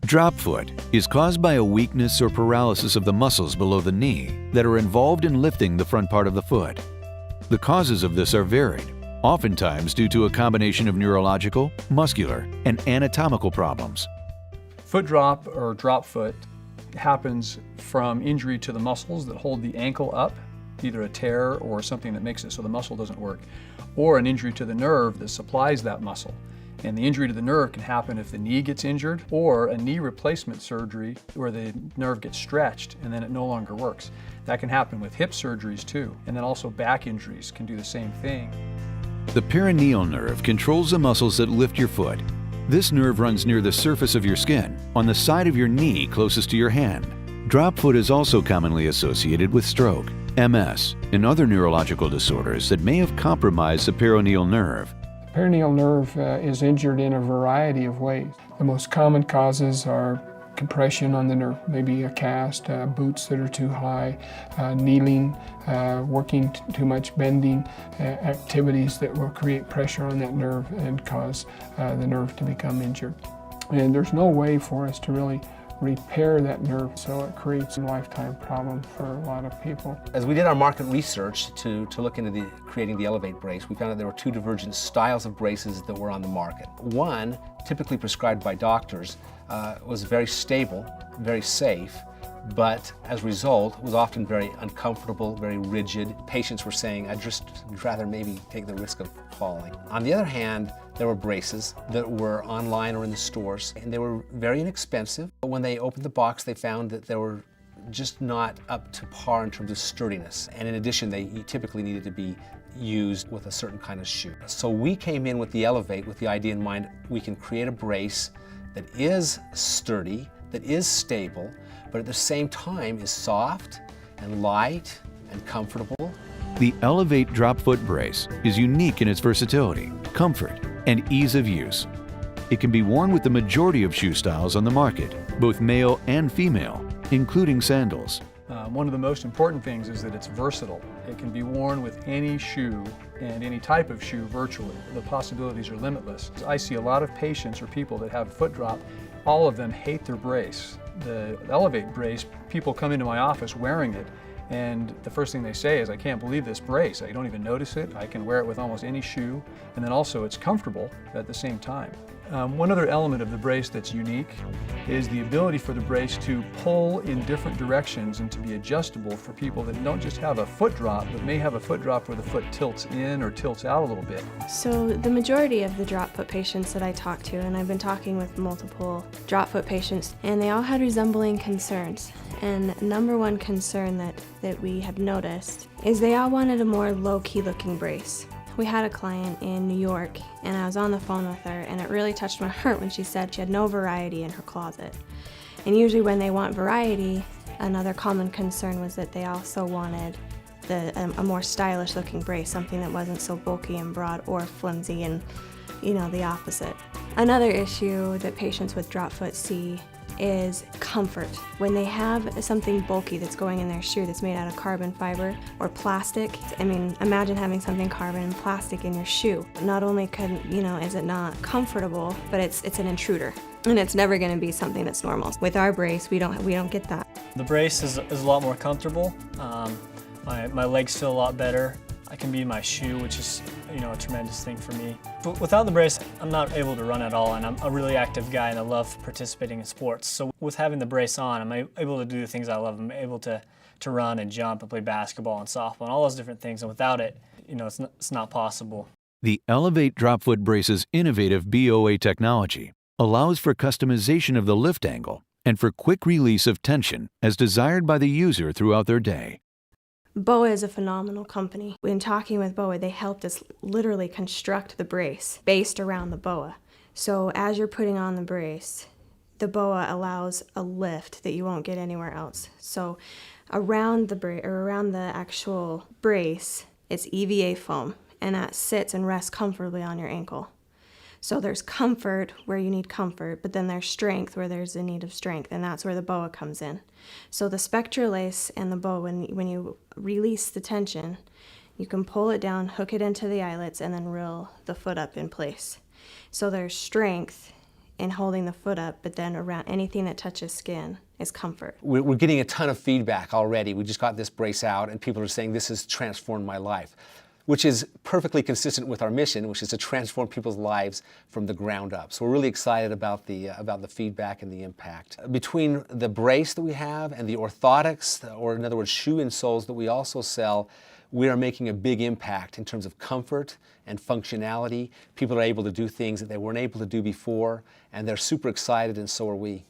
Drop foot is caused by a weakness or paralysis of the muscles below the knee that are involved in lifting the front part of the foot. The causes of this are varied, oftentimes due to a combination of neurological, muscular, and anatomical problems. Foot drop or drop foot happens from injury to the muscles that hold the ankle up, either a tear or something that makes it so the muscle doesn't work, or an injury to the nerve that supplies that muscle. And the injury to the nerve can happen if the knee gets injured, or a knee replacement surgery where the nerve gets stretched and then it no longer works. That can happen with hip surgeries too, and then also back injuries can do the same thing. The peroneal nerve controls the muscles that lift your foot. This nerve runs near the surface of your skin, on the side of your knee closest to your hand. Drop foot is also commonly associated with stroke, MS, and other neurological disorders that may have compromised the peroneal nerve. The peroneal nerve is injured in a variety of ways. The most common causes are compression on the nerve, maybe a cast, boots that are too high, kneeling, working too much, bending, activities that will create pressure on that nerve and cause the nerve to become injured. And there's no way for us to really repair that nerve, so it creates a lifetime problem for a lot of people. As we did our market research to look into creating the Elevate brace, we found that there were two divergent styles of braces that were on the market. One, typically prescribed by doctors, was very stable, very safe, but as a result was often very uncomfortable, very rigid. Patients were saying, I'd just rather maybe take the risk of falling. On the other hand, there were braces that were online or in the stores, and they were very inexpensive. But when they opened the box, they found that they were just not up to par in terms of sturdiness. And in addition, they typically needed to be used with a certain kind of shoe. So we came in with the Elevate with the idea in mind, we can create a brace that is sturdy, that is stable, but at the same time is soft and light and comfortable. The Elevate drop foot brace is unique in its versatility, comfort, and ease of use. It can be worn with the majority of shoe styles on the market, both male and female, including sandals. One of the most important things is that it's versatile. It can be worn with any shoe and any type of shoe virtually. The possibilities are limitless. I see a lot of patients or people that have foot drop, all of them hate their brace. The Elevate brace, people come into my office wearing it, and the first thing they say is, I can't believe this brace. I don't even notice it. I can wear it with almost any shoe. And then also it's comfortable at the same time. One other element of the brace that's unique is the ability for the brace to pull in different directions and to be adjustable for people that don't just have a foot drop, but may have a foot drop where the foot tilts in or tilts out a little bit. So the majority of the drop foot patients that I talk to, and I've been talking with multiple drop foot patients, and they all had resembling concerns. And number one concern that we have noticed is they all wanted a more low-key looking brace. We had a client in New York, and I was on the phone with her, and it really touched my heart when she said she had no variety in her closet. And usually when they want variety, another common concern was that they also wanted a more stylish looking brace, something that wasn't so bulky and broad or flimsy and, the opposite. Another issue that patients with drop foot see is comfort. When they have something bulky that's going in their shoe that's made out of carbon fiber or plastic, imagine having something carbon and plastic in your shoe. Not only is it not comfortable, but it's an intruder. And it's never gonna be something that's normal. With our brace, we don't get that. The brace is a lot more comfortable. My legs feel a lot better. I can be in my shoe, which is a tremendous thing for me. But without the brace, I'm not able to run at all, and I'm a really active guy and I love participating in sports. So with having the brace on, I'm able to do the things I love. I'm able to run and jump and play basketball and softball and all those different things, and without it, it's not possible. The Elevate drop foot brace's innovative BOA technology allows for customization of the lift angle and for quick release of tension as desired by the user throughout their day. BOA is a phenomenal company. In talking with BOA, they helped us literally construct the brace based around the BOA. So as you're putting on the brace, the BOA allows a lift that you won't get anywhere else. So around the actual brace, it's EVA foam, and that sits and rests comfortably on your ankle. So there's comfort where you need comfort, but then there's strength where there's a need of strength, and that's where the BOA comes in. So the Spectralace and the BOA, when you release the tension, you can pull it down, hook it into the eyelets, and then reel the foot up in place. So there's strength in holding the foot up, but then around anything that touches skin is comfort. We're getting a ton of feedback already. We just got this brace out and people are saying this has transformed my life, which is perfectly consistent with our mission, which is to transform people's lives from the ground up. So we're really excited about the feedback and the impact. Between the brace that we have and the orthotics, or in other words, shoe insoles that we also sell, we are making a big impact in terms of comfort and functionality. People are able to do things that they weren't able to do before, and they're super excited, and so are we.